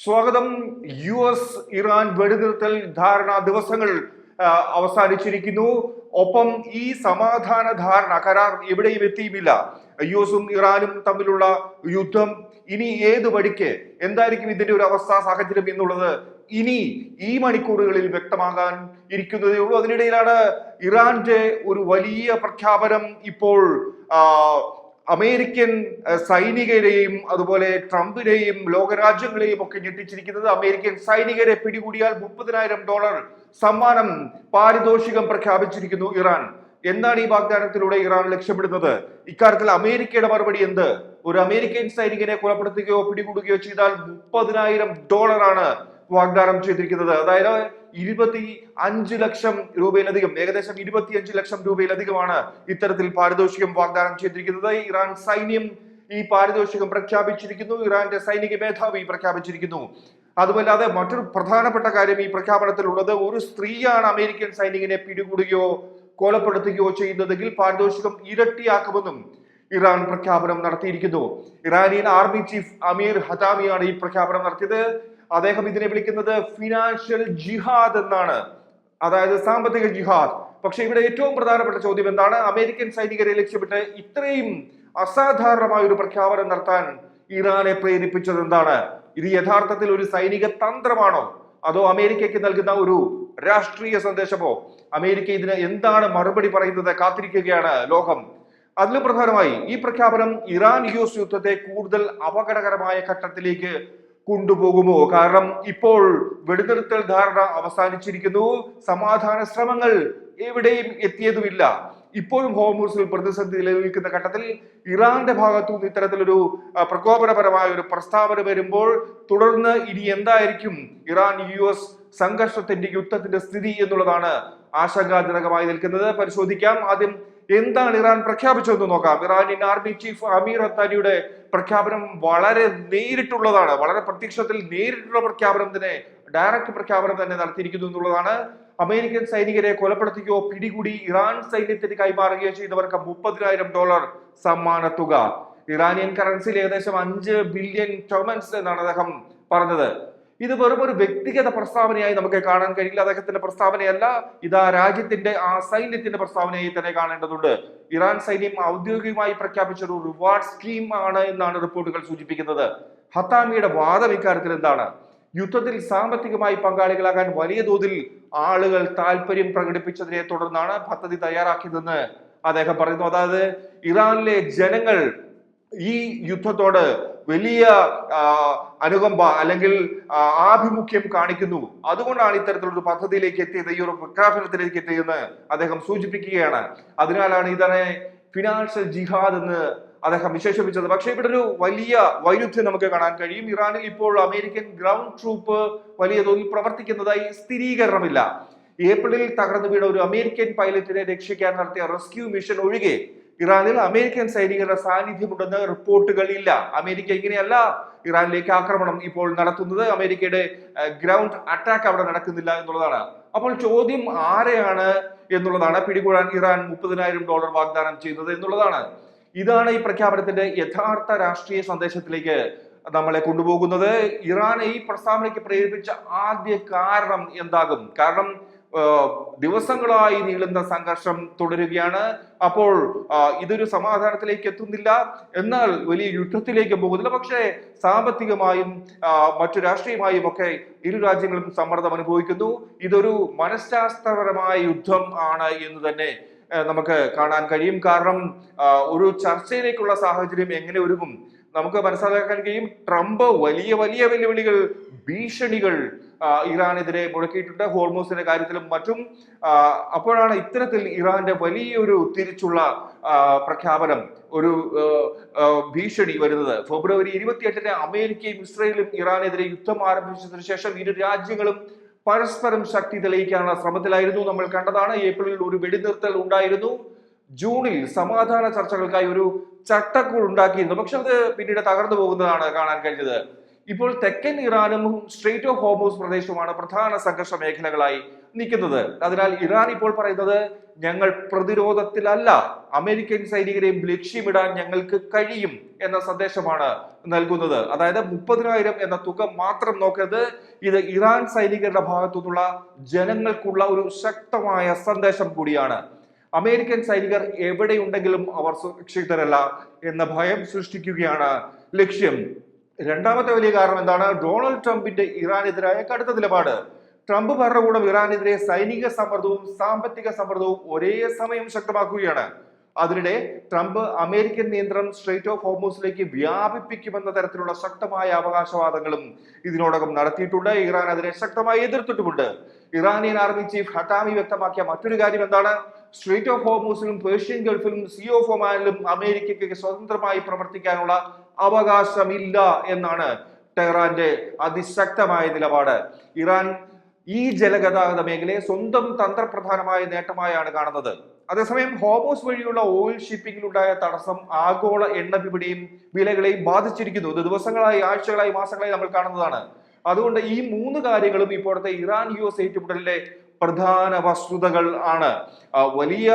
സ്വാഗതം. US-ഇറാൻ വെടിനിർത്തൽ ധാരണ ദിവസങ്ങൾ അവസാനിച്ചിരിക്കുന്നു. ഒപ്പം ഈ സമാധാന ധാരണ കരാർ എവിടെയും എത്തിയുമില്ല. US-ഉം ഇറാനും തമ്മിലുള്ള യുദ്ധം ഇനി ഏത് വഴിക്ക്, എന്തായിരിക്കും ഇതിന്റെ ഒരു അവസ്ഥ സാഹചര്യം എന്നുള്ളത് ഇനി ഈ മണിക്കൂറുകളിൽ വ്യക്തമാകാൻ ഇരിക്കുന്നതേ ഉള്ളൂ. അതിനിടയിലാണ് ഇറാന്റെ ഒരു വലിയ പ്രഖ്യാപനം ഇപ്പോൾ അമേരിക്കൻ സൈനികരെയും അതുപോലെ ട്രംപിനെയും ലോകരാജ്യങ്ങളെയും ഒക്കെ ഞെട്ടിച്ചിരിക്കുന്നത്. അമേരിക്കൻ സൈനികരെ പിടികൂടിയാൽ $30,000 സമ്മാനം പാരിതോഷികം പ്രഖ്യാപിച്ചിരിക്കുന്നു ഇറാൻ. എന്താണ് ഈ വാഗ്ദാനത്തിലൂടെ ഇറാൻ ലക്ഷ്യമിടുന്നത്? ഇക്കാര്യത്തിൽ അമേരിക്കയുടെ മറുപടി എന്ത്? ഒരു അമേരിക്കൻ സൈനികനെ കൊലപ്പെടുത്തുകയോ പിടികൂടുകയോ ചെയ്താൽ $30,000 ആണ് വാഗ്ദാനം ചെയ്തിരിക്കുന്നത്. അതായത് 25 ലക്ഷം രൂപയിലധികം, ഏകദേശം 25 ലക്ഷം രൂപയിലധികമാണ് ഇത്തരത്തിൽ പാരിതോഷികം വാഗ്ദാനം ചെയ്തിരിക്കുന്നത്. ഇറാൻ സൈന്യം ഈ പാരിതോഷികം പ്രഖ്യാപിച്ചിരിക്കുന്നു. ഇറാന്റെ സൈനിക മേധാവി പ്രഖ്യാപിച്ചിരിക്കുന്നു. അതുമല്ലാതെ മറ്റൊരു പ്രധാനപ്പെട്ട കാര്യം ഈ പ്രഖ്യാപനത്തിലുള്ളത്, ഒരു സ്ത്രീയാണ് അമേരിക്കൻ സൈനികനെ പിടികൂടുകയോ കൊലപ്പെടുത്തുകയോ ചെയ്യുന്നതെങ്കിൽ പാരിതോഷികം ഇരട്ടിയാക്കുമെന്നും ഇറാൻ പ്രഖ്യാപനം നടത്തിയിരിക്കുന്നു. ഇറാനിയൻ ആർമി ചീഫ് അമീർ ഹതാമിയാണ് ഈ പ്രഖ്യാപനം നടത്തിയത്. അദ്ദേഹം ഇതിനെ വിളിക്കുന്നത് ഫിനാൻഷ്യൽ ജിഹാദ് എന്നാണ്, അതായത് സാമ്പത്തിക ജിഹാദ്. പക്ഷെ ഇവിടെ ഏറ്റവും പ്രധാനപ്പെട്ട ചോദ്യം എന്താണ്? അമേരിക്കൻ സൈനികരെ ലക്ഷ്യമിട്ട് ഇത്രയും അസാധാരണമായ ഒരു പ്രഖ്യാപനം നടത്താൻ ഇറാനെ പ്രേരിപ്പിച്ചത് എന്താണ്? ഇത് യഥാർത്ഥത്തിൽ ഒരു സൈനിക തന്ത്രമാണോ, അതോ അമേരിക്കയ്ക്ക് നൽകുന്ന ഒരു രാഷ്ട്രീയ സന്ദേശമോ? അമേരിക്ക ഇതിന് എന്താണ് മറുപടി പറയുന്നത്? കാത്തിരിക്കുകയാണ് ലോകം. അതിലും പ്രധാനമായി ഈ പ്രഖ്യാപനം ഇറാൻ-US യുദ്ധത്തെ കൂടുതൽ അപകടകരമായ ഘട്ടത്തിലേക്ക് കൊണ്ടുപോകുമോ? കാരണം ഇപ്പോൾ വെടിനിർത്തൽ ധാരണ അവസാനിച്ചിരിക്കുന്നു. സമാധാന ശ്രമങ്ങൾ എവിടെയും എത്തിയതുമില്ല. ഇപ്പോഴും ഹോർമുസിൽ പ്രതിസന്ധി നിലനിൽക്കുന്ന ഘട്ടത്തിൽ ഇറാന്റെ ഭാഗത്തുനിന്ന് ഇത്തരത്തിലൊരു പ്രകോപനപരമായ ഒരു പ്രസ്താവന വരുമ്പോൾ തുടർന്ന് ഇനി എന്തായിരിക്കും ഇറാൻ-US സംഘർഷത്തിന്റെ യുദ്ധത്തിന്റെ സ്ഥിതി എന്നുള്ളതാണ് ആശങ്കാജനകമായി നിൽക്കുന്നത്. പരിശോധിക്കാം. ആദ്യം എന്താണ് ഇറാൻ പ്രഖ്യാപിച്ചതെന്ന് നോക്കാം. ഇറാനിയൻ ആർമി ചീഫ് അമീർ ഹത്താനിയുടെ പ്രഖ്യാപനം വളരെ നേരിട്ടുള്ളതാണ്. വളരെ പ്രത്യക്ഷത്തിൽ നേരിട്ടുള്ള പ്രഖ്യാപനം തന്നെ, ഡയറക്റ്റ് പ്രഖ്യാപനം തന്നെ നടത്തിയിരിക്കുന്നു എന്നുള്ളതാണ്. അമേരിക്കൻ സൈനികരെ കൊലപ്പെടുത്തുകയോ പിടികൂടി ഇറാൻ സൈന്യത്തിന് കൈമാറുകയോ ചെയ്തവർക്ക് $30,000 സമ്മാന തുക. ഇറാനിയൻ കറൻസിയിൽ ഏകദേശം 5 ബില്യൺ ടൊമൻസ് എന്നാണ് അദ്ദേഹം പറഞ്ഞത്. ഇത് വെറും ഒരു വ്യക്തിഗത പ്രസ്താവനയായി നമുക്ക് കാണാൻ കഴിയില്ല. അദ്ദേഹത്തിന്റെ പ്രസ്താവനയല്ല, ഇതാ രാജ്യത്തിന്റെ സൈന്യത്തിന്റെ പ്രസ്താവനയായി തന്നെ കാണേണ്ടതുണ്ട്. ഇറാൻ സൈന്യം ഔദ്യോഗികമായി പ്രഖ്യാപിച്ച ഒരു റിവാർഡ് സ്കീം ആണ് എന്നാണ് റിപ്പോർട്ടുകൾ സൂചിപ്പിക്കുന്നത്. ഹത്താമിയുടെ വാദം ഇക്കാര്യത്തിൽ എന്താണ്? യുദ്ധത്തിൽ സാമ്പത്തികമായി പങ്കാളികളാകാൻ വലിയ തോതിൽ ആളുകൾ താല്പര്യം പ്രകടിപ്പിച്ചതിനെ തുടർന്നാണ് പദ്ധതി തയ്യാറാക്കിയതെന്ന് അദ്ദേഹം പറയുന്നു. അതായത് ഇറാനിലെ ജനങ്ങൾ ഈ യുദ്ധത്തോട് വലിയ അനുകമ്പ അല്ലെങ്കിൽ ആഭിമുഖ്യം കാണിക്കുന്നു. അതുകൊണ്ടാണ് ഇത്തരത്തിലൊരു പദ്ധതിയിലേക്ക് എത്തിയത്, ഈ ഒരു പ്രഖ്യാപനത്തിലേക്ക് എത്തിയെന്ന് അദ്ദേഹം സൂചിപ്പിക്കുകയാണ്. അതിനാലാണ് ഇതിനെ ഫിനാൻഷ്യൽ ജിഹാദ് എന്ന് അദ്ദേഹം വിശേഷിപ്പിച്ചത്. പക്ഷെ ഇവിടെ ഒരു വലിയ വൈരുദ്ധ്യം നമുക്ക് കാണാൻ കഴിയും. ഇറാനിൽ ഇപ്പോൾ അമേരിക്കൻ ഗ്രൗണ്ട് ട്രൂപ്പ് വലിയ തോതിൽ പ്രവർത്തിക്കുന്നതായി സ്ഥിരീകരണമില്ല. ഏപ്രിലിൽ തകർന്നു വീണ ഒരു അമേരിക്കൻ പൈലറ്റിനെ രക്ഷിക്കാൻ നടത്തിയ റെസ്ക്യൂ മിഷൻ ഒഴികെ ഇറാനിൽ അമേരിക്കൻ സൈനികരുടെ സാന്നിധ്യമുണ്ടെന്ന് റിപ്പോർട്ടുകൾ ഇല്ല. അമേരിക്ക ഇങ്ങനെയല്ല ഇറാനിലേക്ക് ആക്രമണം ഇപ്പോൾ നടത്തുന്നത്. അമേരിക്കയുടെ ഗ്രൗണ്ട് അറ്റാക്ക് അവിടെ നടക്കുന്നില്ല എന്നുള്ളതാണ്. അപ്പോൾ ചോദ്യം ആരെയാണ് എന്നുള്ളതാണ്. പിടികൂടാൻ ഇറാൻ $30,000 വാഗ്ദാനം ചെയ്യുന്നത് എന്നുള്ളതാണ്. ഇതാണ് ഈ പ്രഖ്യാപനത്തിന്റെ യഥാർത്ഥ രാഷ്ട്രീയ സന്ദേശത്തിലേക്ക് നമ്മളെ കൊണ്ടുപോകുന്നത്. ഇറാനെ ഈ പ്രസ്താവനയ്ക്ക് പ്രേരിപ്പിച്ച ആദ്യ കാരണം എന്താകും? കാരണം ദിവസങ്ങളായി നീളുന്ന സംഘർഷം തുടരുകയാണ്. അപ്പോൾ ഇതൊരു സമാധാനത്തിലേക്ക് എത്തുന്നില്ല, എന്നാൽ വലിയ യുദ്ധത്തിലേക്ക് പോകുന്നില്ല. പക്ഷേ സാമ്പത്തികമായും മറ്റു രാഷ്ട്രീയമായും ഒക്കെ ഇരു രാജ്യങ്ങളും സമ്മർദ്ദം അനുഭവിക്കുന്നു. ഇതൊരു മനഃശാസ്ത്രപരമായ യുദ്ധം ആണ് എന്ന് തന്നെ നമുക്ക് കാണാൻ കഴിയും. കാരണം ഒരു ചർച്ചയിലേക്കുള്ള സാഹചര്യം എങ്ങനെ ഒരുങ്ങും നമുക്ക് മനസ്സിലാക്കാൻ കഴിയും. ട്രംപ് വലിയ വലിയ വെല്ലുവിളികൾ, ഭീഷണികൾ ഇറാനെതിരെ മുഴക്കിയിട്ടുണ്ട്, ഹോർമൂസിന്റെ കാര്യത്തിലും മറ്റും. അപ്പോഴാണ് ഇത്തരത്തിൽ ഇറാന്റെ വലിയൊരു തിരിച്ചുള്ള പ്രഖ്യാപനം, ഒരു ഭീഷണി വരുന്നത്. ഫെബ്രുവരി 28-ന് അമേരിക്കയും ഇസ്രയേലും ഇറാനെതിരെ യുദ്ധം ആരംഭിച്ചതിനു ശേഷം ഇരു രാജ്യങ്ങളും പരസ്പരം ശക്തി തെളിയിക്കാനുള്ള ശ്രമത്തിലായിരുന്നു. നമ്മൾ കണ്ടതാണ്. ഏപ്രിലിൽ ഒരു വെടിനിർത്തൽ ഉണ്ടായിരുന്നു. ജൂണിൽ സമാധാന ചർച്ചകൾക്കായി ഒരു ചട്ടക്കൂട് ഉണ്ടാക്കിയിരുന്നു. പക്ഷെ അത് പിന്നീട് തകർന്നു പോകുന്നതാണ് കാണാൻ കഴിഞ്ഞത്. ഇപ്പോൾ തെക്കൻ ഇറാനും സ്ട്രെയിറ്റ് ഓഫ് ഹോർമൂസ് പ്രദേശവുമാണ് പ്രധാന സംഘർഷ മേഖലകളായി നിൽക്കുന്നത്. അതിനാൽ ഇറാൻ ഇപ്പോൾ പറയുന്നത് ഞങ്ങൾ പ്രതിരോധത്തിലല്ല, അമേരിക്കൻ സൈനികരെയും ലക്ഷ്യമിടാൻ ഞങ്ങൾക്ക് കഴിയും എന്ന സന്ദേശമാണ് നൽകുന്നത്. അതായത് 30,000 എന്ന തുക മാത്രം നോക്കരുത്, ഇത് ഇറാൻ സൈനികരുടെ ഭാഗത്തു നിന്നുള്ള ജനങ്ങൾക്കുള്ള ഒരു ശക്തമായ സന്ദേശം കൂടിയാണ്. അമേരിക്കൻ സൈനികർ എവിടെയുണ്ടെങ്കിലും അവർ സുരക്ഷിതരല്ല എന്ന ഭയം സൃഷ്ടിക്കുകയാണ് ലക്ഷ്യം. രണ്ടാമത്തെ വലിയ കാരണം എന്താണ്? ഡൊണാൾഡ് ട്രംപിന്റെ ഇറാനെതിരായ കടുത്ത നിലപാട്. ട്രംപ് ഭരണകൂടം ഇറാനെതിരെ സൈനിക സമ്മർദ്ദവും സാമ്പത്തിക സമ്മർദ്ദവും ഒരേ സമയം ശക്തമാക്കുകയാണ്. അതിനിടെ ട്രംപ് അമേരിക്കൻ നിയന്ത്രണം സ്ട്രെയിറ്റ് ഓഫ് ഹോർമൂസിലേക്ക് വ്യാപിപ്പിക്കുമെന്ന തരത്തിലുള്ള ശക്തമായ അവകാശവാദങ്ങളും ഇതിനോടകം നടത്തിയിട്ടുണ്ട്. ഇറാൻ അതിനെ ശക്തമായി എതിർത്തിട്ടുമുണ്ട്. ഇറാനിയൻ ആർമി ചീഫ് ഹട്ടാമി വ്യക്തമാക്കിയ മറ്റൊരു കാര്യം എന്താണ്? സ്ട്രെയിറ്റ് ഓഫ് ഹോർമൂസിലും പേർഷ്യൻ ഗൾഫിലും സീ ഓഫ് ഒമാനിലും അമേരിക്കയ്ക്ക് സ്വതന്ത്രമായി പ്രവർത്തിക്കാനുള്ള അവകാശമില്ല എന്നാണ് ടെഹ്റാന്റെ അതിശക്തമായ നിലപാട്. ഇറാൻ ഈ ജലഗതാഗത മേഖലയെ സ്വന്തം തന്ത്രപ്രധാനമായ നേട്ടമായാണ് കാണുന്നത്. അതേസമയം ഹോർമൂസ് വഴിയുള്ള ഓയിൽ ഷിപ്പിംഗിലുണ്ടായ തടസ്സം ആഗോള എണ്ണ വിപണിയും വിലകളെയും ബാധിച്ചിരിക്കുന്നു. ഇത് ദിവസങ്ങളായി, ആഴ്ചകളായി, മാസങ്ങളായി നമ്മൾ കാണുന്നതാണ്. അതുകൊണ്ട് ഈ 3 കാര്യങ്ങളും ഇപ്പോഴത്തെ ഇറാൻ US ഏറ്റുമുട്ടലിലെ പ്രധാന വസ്തുതകൾ ആണ്. വലിയ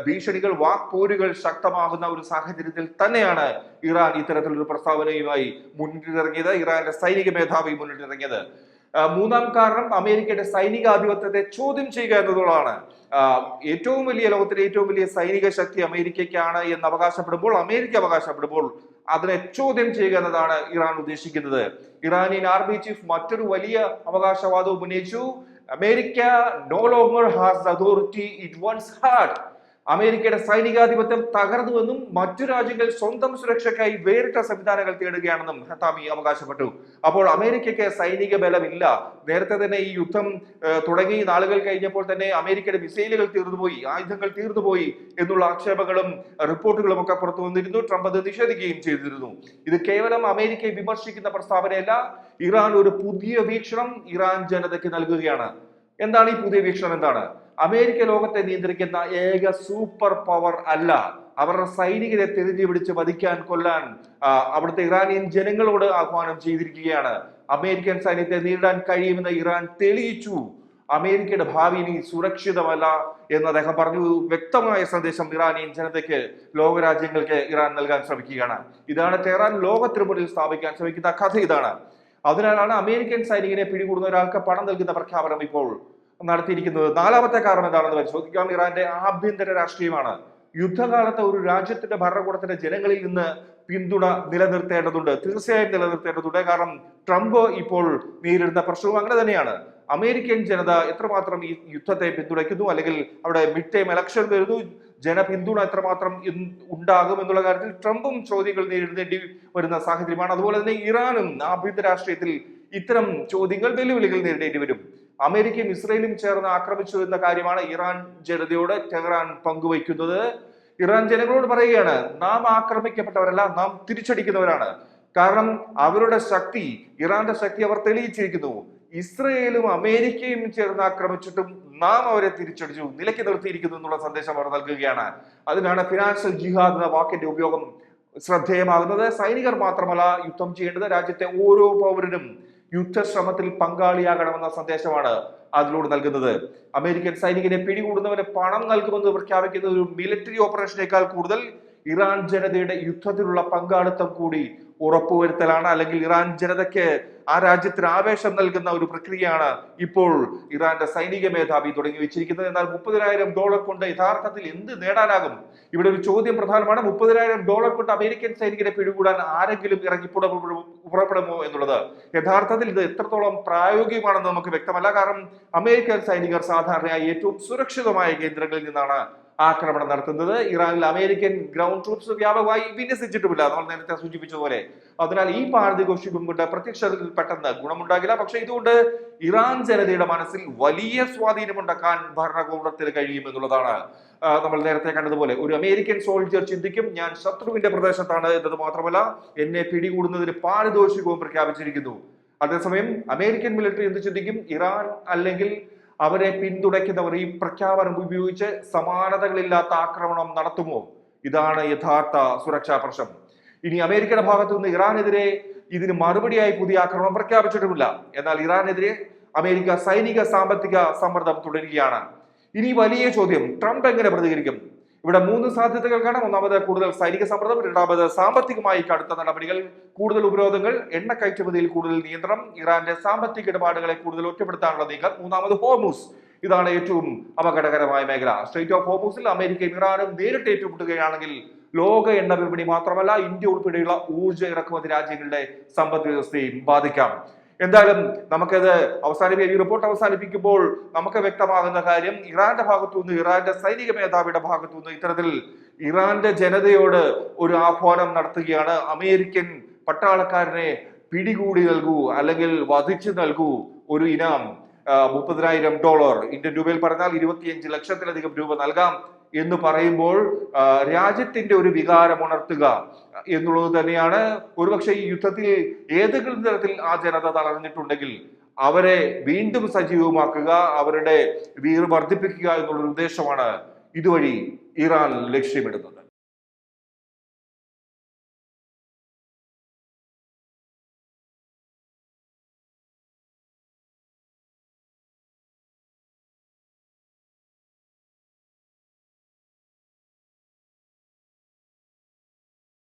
ഭീഷണികൾ, വാക്പോരുകൾ ശക്തമാകുന്ന ഒരു സാഹചര്യത്തിൽ തന്നെയാണ് ഇറാൻ ഇത്തരത്തിലൊരു പ്രസ്താവനയുമായി മുന്നിട്ടിറങ്ങിയത്, ഇറാന്റെ സൈനിക മേധാവി മുന്നിട്ടിറങ്ങിയത്. മൂന്നാം കാരണം അമേരിക്കയുടെ സൈനികാധിപത്യത്തെ ചോദ്യം ചെയ്യുക എന്നതുള്ളതാണ്. ലോകത്തിലെ ഏറ്റവും വലിയ സൈനിക ശക്തി അമേരിക്കയ്ക്കാണ് എന്ന് അമേരിക്ക അവകാശപ്പെടുമ്പോൾ അതിനെ ചോദ്യം ചെയ്യുക എന്നതാണ് ഇറാൻ ഉദ്ദേശിക്കുന്നത്. ഇറാനിയൻ ആർമി ചീഫ് മറ്റൊരു വലിയ അവകാശവാദവും ഉന്നയിച്ചു. America no longer has the authority it once had. അമേരിക്കയുടെ സൈനികാധിപത്യം തകർന്നുവെന്നും മറ്റു രാജ്യങ്ങൾ സ്വന്തം സുരക്ഷയ്ക്കായി വേറിട്ട സംവിധാനങ്ങൾ തേടുകയാണെന്നും ഹത്താമി അവകാശപ്പെട്ടു. അപ്പോൾ അമേരിക്കയ്ക്ക് സൈനിക ബലമില്ല. നേരത്തെ തന്നെ ഈ യുദ്ധം തുടങ്ങി നാളുകൾ കഴിഞ്ഞപ്പോൾ തന്നെ അമേരിക്കയുടെ മിസൈലുകൾ തീർന്നുപോയി, ആയുധങ്ങൾ തീർന്നുപോയി എന്നുള്ള ആക്ഷേപങ്ങളും റിപ്പോർട്ടുകളും ഒക്കെ പുറത്തു വന്നിരുന്നു. ട്രംപ് അത് നിഷേധിക്കുകയും ചെയ്തിരുന്നു. ഇത് കേവലം അമേരിക്കയെ വിമർശിക്കുന്ന പ്രസ്താവനയല്ല, ഇറാൻ ഒരു പുതിയ വീക്ഷണം ഇറാൻ ജനതയ്ക്ക് നൽകുകയാണ്. എന്താണ് ഈ പുതിയ വീക്ഷണം? എന്താണ്? അമേരിക്ക ലോകത്തെ നിയന്ത്രിക്കുന്ന ഏക സൂപ്പർ പവർ അല്ല. അവരുടെ സൈനികരെ തിരിഞ്ഞു പിടിച്ച് വധിക്കാൻ, കൊല്ലാൻ അവിടുത്തെ ഇറാനിയൻ ജനങ്ങളോട് ആഹ്വാനം ചെയ്തിരിക്കുകയാണ്. അമേരിക്കൻ സൈന്യത്തെ നേരിടാൻ കഴിയുമെന്ന് ഇറാൻ തെളിയിച്ചു. അമേരിക്കയുടെ ഭാവി ഇനി സുരക്ഷിതമല്ല എന്ന് അദ്ദേഹം പറഞ്ഞു. വ്യക്തമായ സന്ദേശം ഇറാനിയൻ ജനതയ്ക്ക്, ലോകരാജ്യങ്ങൾക്ക് ഇറാൻ നൽകാൻ ശ്രമിക്കുകയാണ്. ഇതാണ് ടെഹ്റാൻ ലോകത്തിന് മുന്നിൽ സ്ഥാപിക്കാൻ ശ്രമിക്കുന്ന കഥ. ഇതാണ്. അതിനാലാണ് അമേരിക്കൻ സൈനികനെ പിടികൂടുന്ന ഒരാൾക്ക് പണം നൽകുന്ന പ്രഖ്യാപനം ഇപ്പോൾ നടത്തിയിരിക്കുന്നത്. നാലാമത്തെ കാരണം എന്താണെന്ന് പരിശോധിക്കാം. ഇറാന്റെ ആഭ്യന്തര രാഷ്ട്രീയമാണ്. യുദ്ധകാലത്ത് ഒരു രാജ്യത്തിന്റെ ഭരണകൂടത്തിന്റെ ജനങ്ങളിൽ നിന്ന് പിന്തുണ നിലനിർത്തേണ്ടതുണ്ട്, തീർച്ചയായും നിലനിർത്തേണ്ടതുണ്ട്. കാരണം ട്രംപ് ഇപ്പോൾ നേരിടുന്ന പ്രശ്നവും അങ്ങനെ തന്നെയാണ്. അമേരിക്കൻ ജനത എത്രമാത്രം ഈ യുദ്ധത്തെ പിന്തുണയ്ക്കുന്നു, അല്ലെങ്കിൽ അവിടെ മിഡ് ടൈം ഇലക്ഷൻ വരുന്നു, ജനപിന്തുണ എത്രമാത്രം ഉണ്ടാകും എന്നുള്ള കാര്യത്തിൽ ട്രംപും ചോദ്യങ്ങൾ നേരിടേണ്ടി വരുന്ന സാഹചര്യമാണ്. അതുപോലെ തന്നെ ഇറാനും ആഭ്യന്തര രാഷ്ട്രീയത്തിൽ ഇത്തരം ചോദ്യങ്ങൾ, വെല്ലുവിളികൾ നേരിടേണ്ടി വരും. അമേരിക്കയും ഇസ്രയേലും ചേർന്ന് ആക്രമിച്ചു എന്ന കാര്യമാണ് ഇറാൻ ജനതയോട് ടെഹ്റാൻ പങ്കുവയ്ക്കുന്നത്. ഇറാൻ ജനങ്ങളോട് പറയുകയാണ്, നാം ആക്രമിക്കപ്പെട്ടവരല്ല, നാം തിരിച്ചടിക്കുന്നവരാണ്. കാരണം അവരുടെ ശക്തി, ഇറാന്റെ ശക്തി അവർ തെളിയിച്ചിരിക്കുന്നു. ഇസ്രയേലും അമേരിക്കയും ചേർന്ന് ആക്രമിച്ചിട്ടും നാം അവരെ തിരിച്ചടിച്ചു, നിലയ്ക്ക് നിർത്തിയിരിക്കുന്നു എന്നുള്ള സന്ദേശം അവർ നൽകുകയാണ്. അതിനാണ് ഫിനാൻഷ്യൽ ജിഹാദ് എന്ന വാക്കിന്റെ ഉപയോഗം ശ്രദ്ധേയമാകുന്നത്. സൈനികർ മാത്രമല്ല യുദ്ധം ചെയ്യേണ്ടത്, രാജ്യത്തെ ഓരോ പൗരനും യുദ്ധശ്രമത്തിൽ പങ്കാളിയാകണമെന്ന സന്ദേശമാണ് അതിലൂടെ നൽകുന്നത്. അമേരിക്കൻ സൈനികനെ പിടികൂടുന്നവന് പണം നൽകുമെന്ന് പ്രഖ്യാപിക്കുന്ന ഒരു മിലിറ്ററി ഓപ്പറേഷനേക്കാൾ കൂടുതൽ ഇറാൻ ജനതയുടെ യുദ്ധത്തിലുള്ള പങ്കാളിത്തം കൂടി ഉറപ്പുവരുത്തലാണ്. അല്ലെങ്കിൽ ഇറാൻ ജനതയ്ക്ക്, ആ രാജ്യത്തിന് ആവേശം നൽകുന്ന ഒരു പ്രക്രിയയാണ് ഇപ്പോൾ ഇറാന്റെ സൈനിക മേധാവി തുടങ്ങി വെച്ചിരിക്കുന്നത്. എന്നാൽ $30,000 കൊണ്ട് യഥാർത്ഥത്തിൽ എന്ത് നേടാനാകും? ഇവിടെ ഒരു ചോദ്യം പ്രധാനമാണ്. $30,000 കൊണ്ട് അമേരിക്കൻ സൈനികരെ പിടികൂടാൻ ആരെങ്കിലും ഇറങ്ങി പുറപ്പെടുമോ എന്നുള്ളത്. യഥാർത്ഥത്തിൽ ഇത് എത്രത്തോളം പ്രായോഗികമാണെന്ന് നമുക്ക് വ്യക്തമല്ല. കാരണം അമേരിക്കൻ സൈനികർ സാധാരണയായി ഏറ്റവും സുരക്ഷിതമായ കേന്ദ്രങ്ങളിൽ നിന്നാണ് ആക്രമണം നടത്തുന്നത്. ഇറാനിൽ അമേരിക്കൻ ഗ്രൗണ്ട് ട്രൂപ്സ് വ്യാപകമായി വിന്യസിച്ചിട്ടുമില്ല, നമ്മൾ നേരത്തെ സൂചിപ്പിച്ചതുപോലെ. അതിനാൽ ഈ പാരദൃശ്യം കൊണ്ട് പ്രത്യക്ഷത്തിൽ പെട്ടെന്ന് ഗുണമുണ്ടാകില്ല. പക്ഷെ ഇതുകൊണ്ട് ഇറാൻ ജനതയുടെ മനസ്സിൽ വലിയ സ്വാധീനമുണ്ടാക്കാൻ ഭരണകൂടത്തിന് കഴിയും എന്നുള്ളതാണ്. നമ്മൾ നേരത്തെ കണ്ടതുപോലെ ഒരു അമേരിക്കൻ സോൾജർ ചിന്തിക്കും, ഞാൻ ശത്രുവിന്റെ പ്രദേശത്താണ് എന്നത് മാത്രമല്ല, എന്നെ പിടികൂടുന്നതിന് പാരിതോഷികവും പ്രഖ്യാപിച്ചിരിക്കുന്നു. അതേസമയം അമേരിക്കൻ മിലിറ്ററി എന്ത് ചിന്തിക്കും? ഇറാൻ അല്ലെങ്കിൽ അവരെ പിന്തുണയ്ക്കുന്നവർ ഈ പ്രഖ്യാപനം ഉപയോഗിച്ച് സമാനതകളില്ലാത്ത ആക്രമണം നടത്തുമോ? ഇതാണ് യഥാർത്ഥ സുരക്ഷാ പ്രശ്നം. ഇനി അമേരിക്കയുടെ ഭാഗത്തു നിന്ന് ഇറാനെതിരെ ഇതിന് മറുപടിയായി പുതിയ ആക്രമണം പ്രഖ്യാപിച്ചിട്ടുമില്ല. എന്നാൽ ഇറാനെതിരെ അമേരിക്ക സൈനിക സാമ്പത്തിക സമ്മർദ്ദം തുടരുകയാണ്. ഇനി വലിയ ചോദ്യം, ട്രംപ് എങ്ങനെ പ്രതികരിക്കും? ഇവിടെ മൂന്ന് സാധ്യതകൾ കാണാം. ഒന്നാമത് കൂടുതൽ സൈനിക സമ്മർദ്ദം, രണ്ടാമത് സാമ്പത്തികമായി കടുത്ത നടപടികൾ, കൂടുതൽ ഉപരോധങ്ങൾ, എണ്ണ കയറ്റുമതിയിൽ കൂടുതൽ നിയന്ത്രണം, ഇറാന്റെ സാമ്പത്തിക ഇടപാടുകളെ കൂടുതൽ ഒറ്റപ്പെടുത്താനുള്ള നീക്കം, മൂന്നാമത് ഹോർമുസ്. ഇതാണ് ഏറ്റവും അപകടകരമായ മേഖല. സ്ട്രെയിറ്റ് ഓഫ് ഹോർമുസിൽ അമേരിക്കയും ഇറാനും നേരിട്ട് ഏറ്റുമുട്ടുകയാണെങ്കിൽ ലോക എണ്ണ വിപണി മാത്രമല്ല ഇന്ത്യ ഉൾപ്പെടെയുള്ള ഊർജ്ജ ഇറക്കുമതി രാജ്യങ്ങളുടെ സമ്പദ് വ്യവസ്ഥയും ബാധിക്കാം. എന്തായാലും നമുക്കത് ഈ റിപ്പോർട്ട് അവസാനിപ്പിക്കുമ്പോൾ നമുക്ക് വ്യക്തമാകുന്ന കാര്യം, ഇറാന്റെ ഭാഗത്തുനിന്ന്, ഇറാന്റെ സൈനിക മേധാവിയുടെ ഭാഗത്തുനിന്ന് ഇത്തരത്തിൽ ഇറാന്റെ ജനതയോട് ഒരു ആഹ്വാനം നടത്തുകയാണ്. അമേരിക്കൻ പട്ടാളക്കാരനെ പിടികൂടി നൽകൂ, അല്ലെങ്കിൽ വധിച്ചു നൽകൂ. ഒരു ഇനാം $30,000, ഇന്ത്യൻ രൂപയിൽ പറഞ്ഞാൽ 25 ലക്ഷത്തിലധികം രൂപ നൽകാം എന്ന് പറയുമ്പോൾ രാജ്യത്തിന്റെ ഒരു വികാരം ഉണർത്തുക എന്നുള്ളത് തന്നെയാണ്. ഒരുപക്ഷെ ഈ യുദ്ധത്തിൽ ഏതെങ്കിലും തരത്തിൽ ആ ജനത തളർന്നിട്ടുണ്ടെങ്കിൽ അവരെ വീണ്ടും സജീവമാക്കുക, അവരുടെ വീർ വർദ്ധിപ്പിക്കുക എന്നുള്ള ഉദ്ദേശമാണ് ഇതുവഴി ഇറാൻ ലക്ഷ്യമിടുന്നത്.